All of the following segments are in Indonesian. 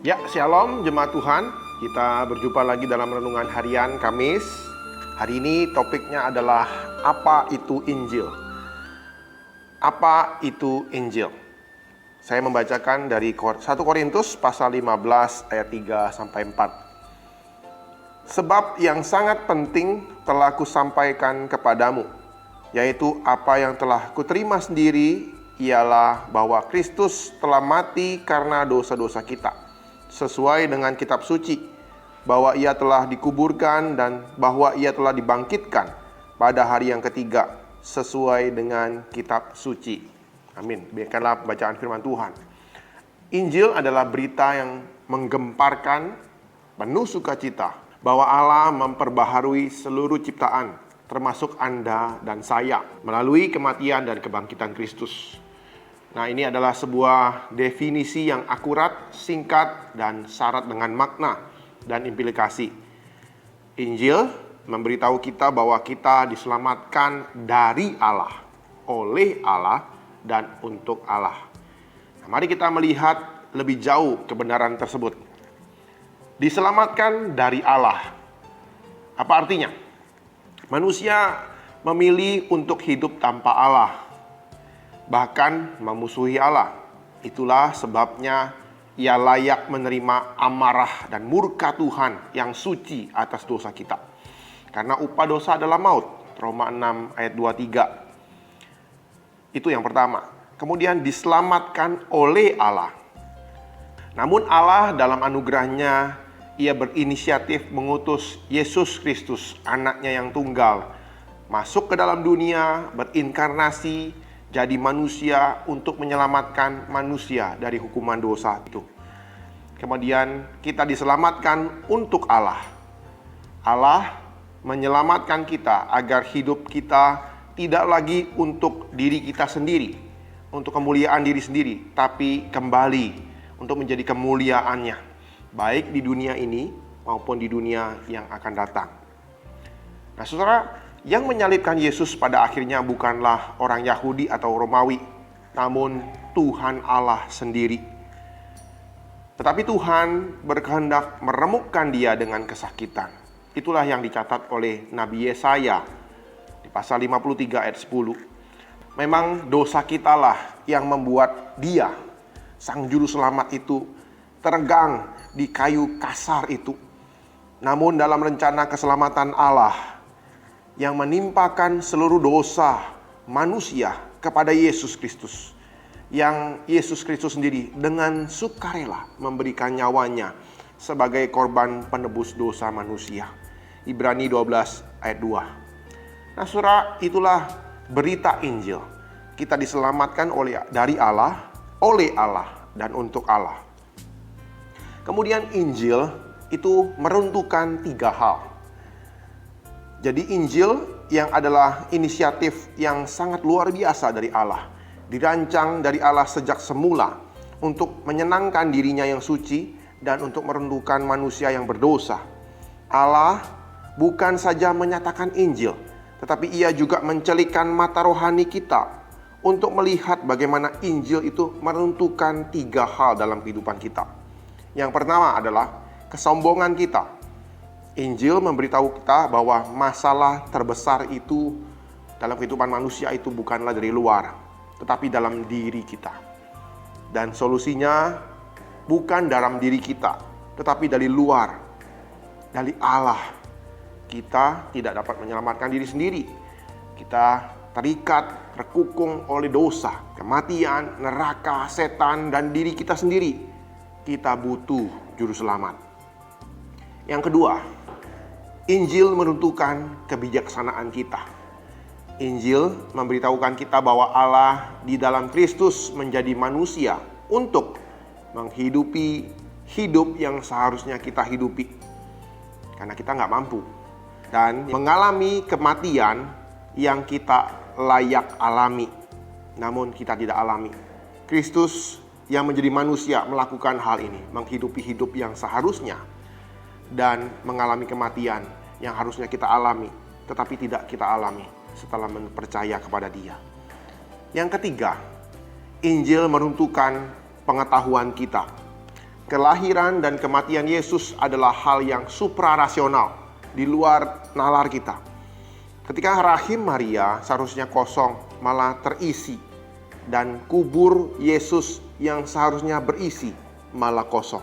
Ya, Shalom jemaat Tuhan. Kita berjumpa lagi dalam renungan harian Kamis. Hari ini topiknya adalah apa itu Injil? Apa itu Injil? Saya membacakan dari 1 Korintus pasal 15 ayat 3 sampai 4. Sebab yang sangat penting telah kusampaikan kepadamu, yaitu apa yang telah kuterima sendiri, ialah bahwa Kristus telah mati karena dosa-dosa kita, sesuai dengan kitab suci, bahwa ia telah dikuburkan dan bahwa ia telah dibangkitkan pada hari yang ketiga, sesuai dengan kitab suci. Amin. Biarkanlah bacaan firman Tuhan. Injil adalah berita yang menggemparkan, penuh sukacita, bahwa Allah memperbaharui seluruh ciptaan, termasuk Anda dan saya, melalui kematian dan kebangkitan Kristus. Nah, ini adalah sebuah definisi yang akurat, singkat, dan syarat dengan makna dan implikasi. Injil memberitahu kita bahwa kita diselamatkan dari Allah, oleh Allah, dan untuk Allah. Nah, mari kita melihat lebih jauh kebenaran tersebut. Diselamatkan dari Allah. Apa artinya? Manusia memilih untuk hidup tanpa Allah, bahkan memusuhi Allah. Itulah sebabnya ia layak menerima amarah dan murka Tuhan yang suci atas dosa kita. Karena upah dosa adalah maut. Roma 6 ayat 23. Itu yang pertama. Kemudian diselamatkan oleh Allah. Namun Allah dalam anugerahnya, ia berinisiatif mengutus Yesus Kristus, anaknya yang tunggal, masuk ke dalam dunia, berinkarnasi, jadi manusia untuk menyelamatkan manusia dari hukuman dosa itu. Kemudian kita diselamatkan untuk Allah. Allah menyelamatkan kita agar hidup kita tidak lagi untuk diri kita sendiri, untuk kemuliaan diri sendiri, tapi kembali untuk menjadi kemuliaannya, baik di dunia ini maupun di dunia yang akan datang. Nah, saudara, yang menyalibkan Yesus pada akhirnya bukanlah orang Yahudi atau Romawi, namun Tuhan Allah sendiri. Tetapi Tuhan berkehendak meremukkan dia dengan kesakitan. Itulah yang dicatat oleh Nabi Yesaya di pasal 53 ayat 10. Memang dosa kitalah yang membuat dia, sang juru selamat itu, teregang di kayu kasar itu. Namun dalam rencana keselamatan Allah yang menimpakan seluruh dosa manusia kepada Yesus Kristus, yang Yesus Kristus sendiri dengan sukarela memberikan nyawanya sebagai korban penebus dosa manusia. Ibrani 12 ayat 2. Nah, saudara, itulah berita Injil. Kita diselamatkan dari Allah, oleh Allah, dan untuk Allah. Kemudian Injil itu meruntuhkan 3 hal. Jadi Injil yang adalah inisiatif yang sangat luar biasa dari Allah, dirancang dari Allah sejak semula untuk menyenangkan dirinya yang suci dan untuk meruntuhkan manusia yang berdosa. Allah bukan saja menyatakan Injil, tetapi ia juga mencelikkan mata rohani kita untuk melihat bagaimana Injil itu meruntuhkan 3 hal dalam kehidupan kita. Yang pertama adalah kesombongan kita. Injil memberitahu kita bahwa masalah terbesar itu dalam kehidupan manusia itu bukanlah dari luar, tetapi dalam diri kita. Dan solusinya bukan dalam diri kita, tetapi dari luar, dari Allah. Kita tidak dapat menyelamatkan diri sendiri. Kita terikat, terkukung oleh dosa, kematian, neraka, setan, dan diri kita sendiri. Kita butuh juru selamat. Yang kedua, Injil meruntuhkan kebijaksanaan kita. Injil memberitahukan kita bahwa Allah di dalam Kristus menjadi manusia untuk menghidupi hidup yang seharusnya kita hidupi. Karena kita nggak mampu. Dan mengalami kematian yang kita layak alami, namun kita tidak alami. Kristus yang menjadi manusia melakukan hal ini, menghidupi hidup yang seharusnya dan mengalami kematian yang harusnya kita alami, tetapi tidak kita alami setelah percaya kepada Dia. Yang ketiga, Injil meruntuhkan pengetahuan kita. Kelahiran dan kematian Yesus adalah hal yang suprarasional, di luar nalar kita. Ketika rahim Maria seharusnya kosong, malah terisi. Dan kubur Yesus yang seharusnya berisi, malah kosong.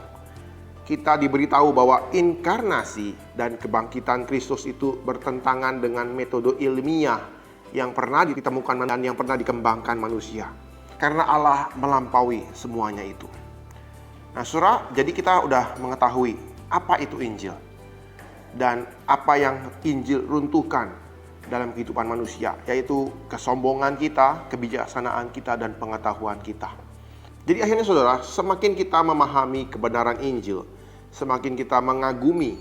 Kita diberitahu bahwa inkarnasi dan kebangkitan Kristus itu bertentangan dengan metode ilmiah yang pernah ditemukan dan yang pernah dikembangkan manusia. Karena Allah melampaui semuanya itu. Nah, saudara, jadi kita udah mengetahui apa itu Injil dan apa yang Injil runtuhkan dalam kehidupan manusia, yaitu kesombongan kita, kebijaksanaan kita, dan pengetahuan kita. Jadi akhirnya saudara, semakin kita memahami kebenaran Injil, semakin kita mengagumi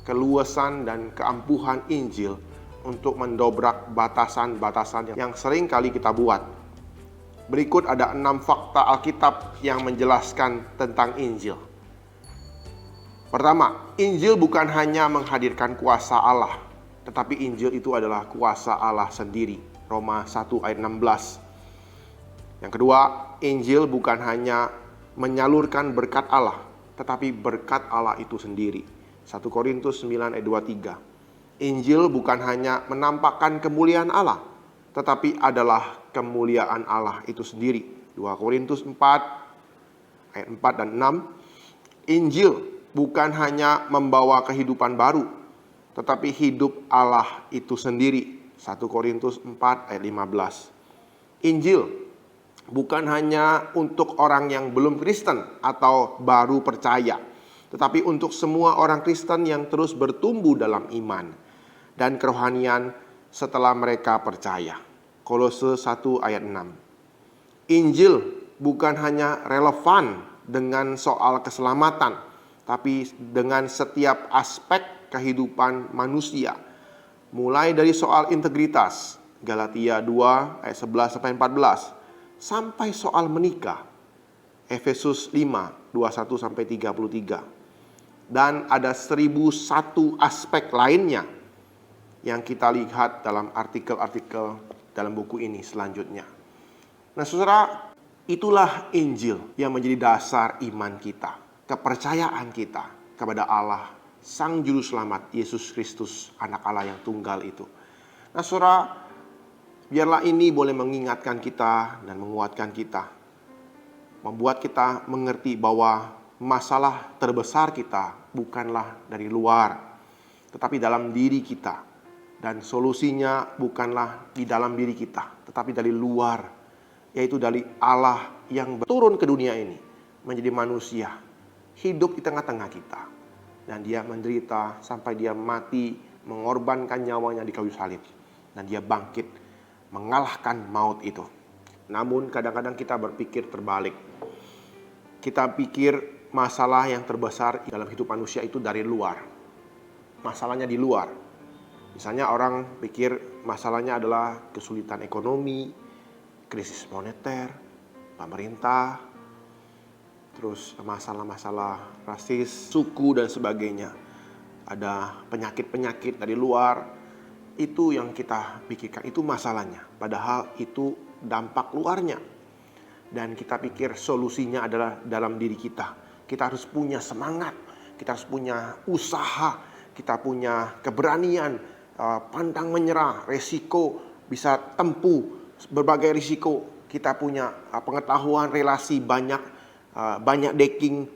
keluasan dan keampuhan Injil untuk mendobrak batasan-batasan yang sering kali kita buat. Berikut ada 6 fakta Alkitab yang menjelaskan tentang Injil. Pertama, Injil bukan hanya menghadirkan kuasa Allah, tetapi Injil itu adalah kuasa Allah sendiri. Roma 1 ayat 16. Yang kedua, Injil bukan hanya menyalurkan berkat Allah, tetapi berkat Allah itu sendiri. 1 Korintus 9 ayat 23. Injil bukan hanya menampakkan kemuliaan Allah, tetapi adalah kemuliaan Allah itu sendiri. 2 Korintus 4 ayat 4 dan 6. Injil bukan hanya membawa kehidupan baru, tetapi hidup Allah itu sendiri. 1 Korintus 4 ayat 15. Injil bukan hanya untuk orang yang belum Kristen atau baru percaya, tetapi untuk semua orang Kristen yang terus bertumbuh dalam iman dan kerohanian setelah mereka percaya. Kolose 1 ayat 6. Injil bukan hanya relevan dengan soal keselamatan, tapi dengan setiap aspek kehidupan manusia. Mulai dari soal integritas, Galatia 2 ayat 11 sampai 14, sampai soal menikah, Efesus 5 21 sampai 33. Dan ada 1001 aspek lainnya yang kita lihat dalam artikel-artikel dalam buku ini selanjutnya. Nah, saudara, itulah Injil yang menjadi dasar iman kita, kepercayaan kita kepada Allah, Sang Juru Selamat, Yesus Kristus, Anak Allah yang tunggal itu. Nah, saudara, biarlah ini boleh mengingatkan kita dan menguatkan kita, membuat kita mengerti bahwa masalah terbesar kita bukanlah dari luar, tetapi dalam diri kita. Dan solusinya bukanlah di dalam diri kita, tetapi dari luar, yaitu dari Allah yang turun ke dunia ini, menjadi manusia, hidup di tengah-tengah kita. Dan dia menderita sampai dia mati, mengorbankan nyawanya di kayu salib. Dan dia bangkit, mengalahkan maut itu. Namun kadang-kadang kita berpikir terbalik. Kita pikir masalah yang terbesar dalam hidup manusia itu dari luar. Masalahnya di luar. Misalnya orang pikir masalahnya adalah kesulitan ekonomi, krisis moneter, pemerintah, terus masalah-masalah rasis, suku dan sebagainya. Ada penyakit-penyakit dari luar. Itu yang kita pikirkan, itu masalahnya. Padahal itu dampak luarnya. Dan kita pikir solusinya adalah dalam diri kita. Kita harus punya semangat, kita harus punya usaha, kita punya keberanian, pantang menyerah, resiko, bisa tempuh berbagai risiko. Kita punya pengetahuan, relasi banyak, banyak decking,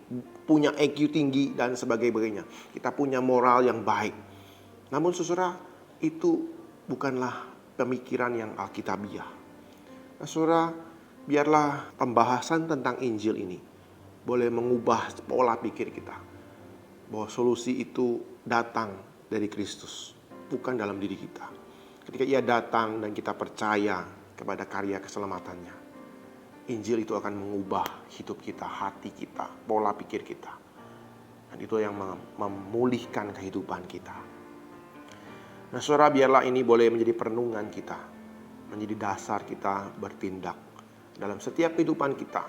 punya EQ tinggi dan sebagainya. Kita punya moral yang baik. Namun saudara, itu bukanlah pemikiran yang alkitabiah. Nah, saudara, biarlah pembahasan tentang Injil ini boleh mengubah pola pikir kita, bahwa solusi itu datang dari Kristus, bukan dalam diri kita. Ketika ia datang dan kita percaya kepada karya keselamatannya, Injil itu akan mengubah hidup kita, hati kita, pola pikir kita. Dan itu yang memulihkan kehidupan kita. Nah, saudara, biarlah ini boleh menjadi perenungan kita, menjadi dasar kita bertindak. Dalam setiap kehidupan kita,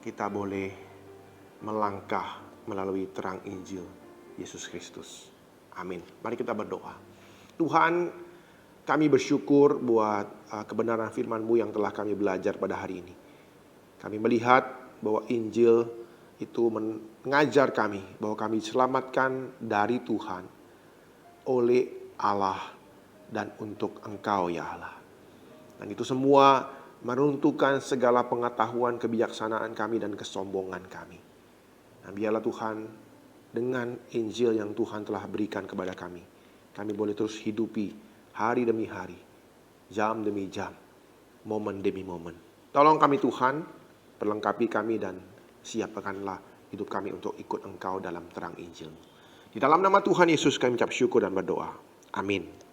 kita boleh melangkah melalui terang Injil Yesus Kristus. Amin. Mari kita berdoa. Tuhan, kami bersyukur buat kebenaran firman-Mu yang telah kami belajar pada hari ini. Kami melihat bahwa Injil itu mengajar kami bahwa kami diselamatkan dari Tuhan, oleh Allah, dan untuk Engkau ya Allah. Dan itu semua meruntuhkan segala pengetahuan, kebijaksanaan kami dan kesombongan kami. Nah, biarlah Tuhan, dengan Injil yang Tuhan telah berikan kepada kami boleh terus hidupi hari demi hari, jam demi jam, momen demi momen. Tolong kami Tuhan, perlengkapi kami dan siapkanlah hidup kami untuk ikut Engkau dalam terang Injil. Di dalam nama Tuhan Yesus kami ucap syukur dan berdoa. Amin.